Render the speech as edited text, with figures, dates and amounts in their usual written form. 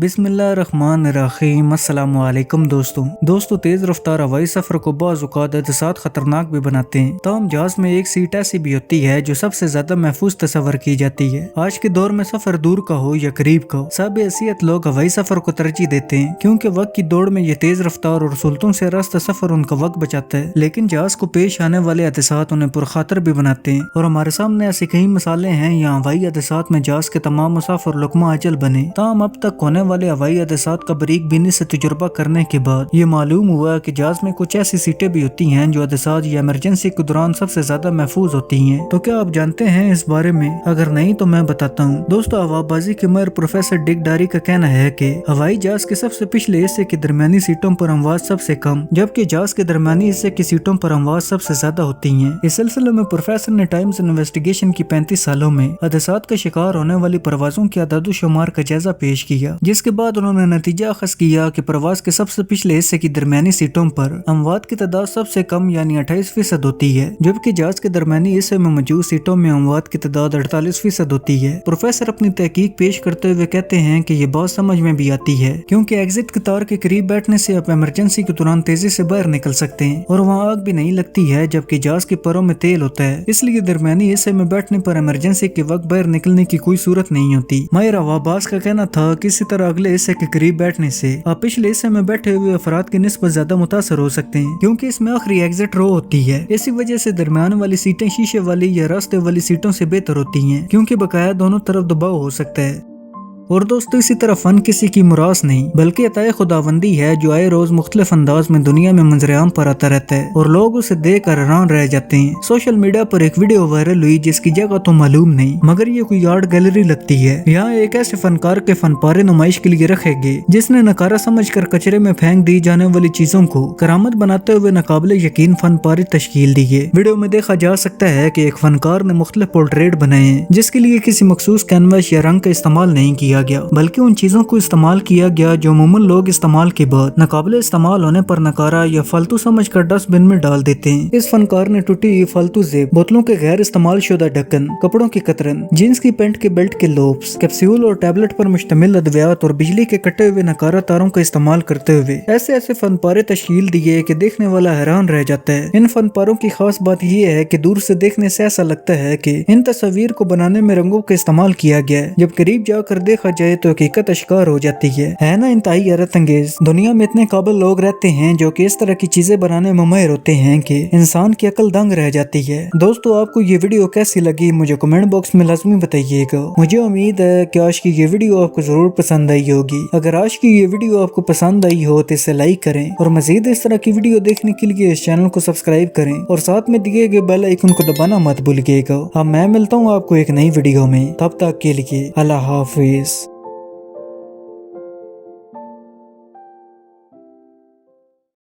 बिस्मिल्लाहिर्रहमानिर्रहीम। अस्सलामुअलैकुम दोस्तों तेज रफ्तार हवाई सफर को बाज़ औक़ात साथ खतरनाक भी बनाते हैं। ताहम जहाज में एक सीट ऐसी भी होती है जो सबसे ज्यादा महफूज तस्वर की जाती है। आज के दौर में सफर दूर का हो या करीब का हो, सब हैसियत लोग हवाई सफर को तरजीह देते हैं, क्योंकि वक्त की दौड़ में ये तेज रफ्तार और सुल्तों से रास्ता सफर उनका वक्त बचाता है। लेकिन जहाज को पेश आने वाले हादसात उन्हें पुरखातर भी बनाते हैं और हमारे सामने ऐसी कई मिसालें हैं यहाँ हवाई हादसात में जहाज के तमाम मुसाफिर लुकमा अजल बने। ताहम अब तक होने वाले हवाई हादसात का बारीक बीनी से तजुर्बा करने के बाद ये मालूम हुआ कि जहाज में कुछ ऐसी सीटें भी होती हैं जो हादसात या इमरजेंसी के दौरान सबसे ज्यादा महफूज होती हैं। तो क्या आप जानते हैं इस बारे में? अगर नहीं तो मैं बताता हूँ। दोस्तों, हवाबाजी के माहिर प्रोफेसर डिक डारी का कहना है कि हवाई जहाज के सबसे पिछले हिस्से की दरमियानी सीटों पर अमवाज सबसे कम, जबकि जहाज के दरमियानी हिस्से की सीटों पर अमवाज सबसे ज्यादा होती हैं। इस सिलसिले में प्रोफेसर ने टाइम्स इन्वेस्टिगेशन की 35 सालों में हादसात का शिकार होने वाली परवाजों के आदाद शुमार का जायजा पेश किया, जिसके बाद उन्होंने नतीजा अखज़ किया कि प्रवास के सबसे पिछले हिस्से की दरमियानी सीटों पर अमवात की तादाद सबसे कम यानी 28% होती है, जबकि जहाज के दरमियानी हिस्से में मौजूद सीटों में अमवात की तादाद 48% होती है। प्रोफेसर अपनी तहकीक पेश करते हुए कहते हैं कि ये बात समझ में भी आती है, क्योंकि एग्जिट कतार के करीब बैठने से आप इमरजेंसी के दौरान तेजी से बाहर निकल सकते हैं और वहाँ आग भी नहीं लगती है, जबकि जहाज के परों में तेल होता है। इसलिए दरमियानी हिस्से में बैठने पर इमरजेंसी के वक्त बाहर निकलने की कोई सूरत नहीं होती। माहिर हवाबाज का कहना था कि इसी तरह अगले हिस्से के करीब बैठने से आप पिछले हिस्से में बैठे हुए अफराद की निस्बत ज्यादा मुतासर हो सकते हैं, क्योंकि इसमें आखिरी एग्जिट रो होती है। इसी वजह से दरमियान वाली सीटें शीशे वाली या रास्ते वाली सीटों से बेहतर होती हैं, क्योंकि बकाया दोनों तरफ दबाव हो सकता है। और दोस्तों, इसी तरह फन किसी की मुरास नहीं बल्कि अताए खुदाबंदी है, जो आए रोज मुख्तलिफ अंदाज में दुनिया में मंजरेआम पर आता रहता है और लोग उसे देख कर हैरान रह जाते हैं। सोशल मीडिया पर एक वीडियो वायरल हुई जिसकी जगह तो मालूम नहीं, मगर ये कोई आर्ट गैलरी लगती है। यहाँ एक ऐसे फनकार के फन पारे नुमाइश के लिए रखे गए जिसने नकारा समझ कर कचरे में फेंक दी जाने वाली चीजों को करामत बनाते हुए नाकाबिले यकीन फन पारे तश्कील दी है। वीडियो में देखा जा सकता है कि एक फनकार ने मुख्तलिफ पोर्ट्रेट बनाए हैं, जिसके लिए किसी मखसूस कैनवस या रंग का इस्तेमाल नहीं किया गया, बल्कि उन चीजों को इस्तेमाल किया गया जो अमूमन लोग इस्तेमाल के बाद नाकाबिले इस्तेमाल होने पर नकारा या फालतू समझकर डस्टबिन में डाल देते हैं। इस फनकार ने टूटी हुई फालतू जेब, बोतलों के गैर इस्तेमाल शुदा ढक्कन, कपड़ों की कतरन, जीन्स की पैंट के बेल्ट के लोब्स, कैप्सूल और टैबलेट पर मुश्तमिल अद्वियात और बिजली के कटे हुए नकारा तारों का इस्तेमाल करते हुए ऐसे ऐसे फनपारे तश्कील दिए कि देखने वाला हैरान रह जाता है। इन फनपारों की खास बात यह है कि दूर से देखने से ऐसा लगता है कि इन तस्वीर को बनाने में रंगों का इस्तेमाल किया गया है, जब करीब जाकर देखा जाए तो हकीकत अश्कार हो जाती है ना इंतहाई हैरत अंगेज। दुनिया में इतने काबिल लोग रहते हैं जो कि इस तरह की चीजें बनाने में माहिर होते हैं कि इंसान की अकल दंग रह जाती है। दोस्तों, आपको ये वीडियो कैसी लगी मुझे कमेंट बॉक्स में लाजमी बताइएगा। मुझे उम्मीद है कि आज की ये वीडियो आपको जरूर पसंद आई होगी। अगर आज की ये वीडियो आपको पसंद आई हो तो इसे लाइक करें और मजीद इस तरह की वीडियो देखने के लिए इस चैनल को सब्सक्राइब करें और साथ में दिए गए बेल आइकन को दबाना मत भूलिएगा। अब मैं मिलता हूँ आपको एक नई वीडियो में, तब तक के लिए अल्लाह हाफिज।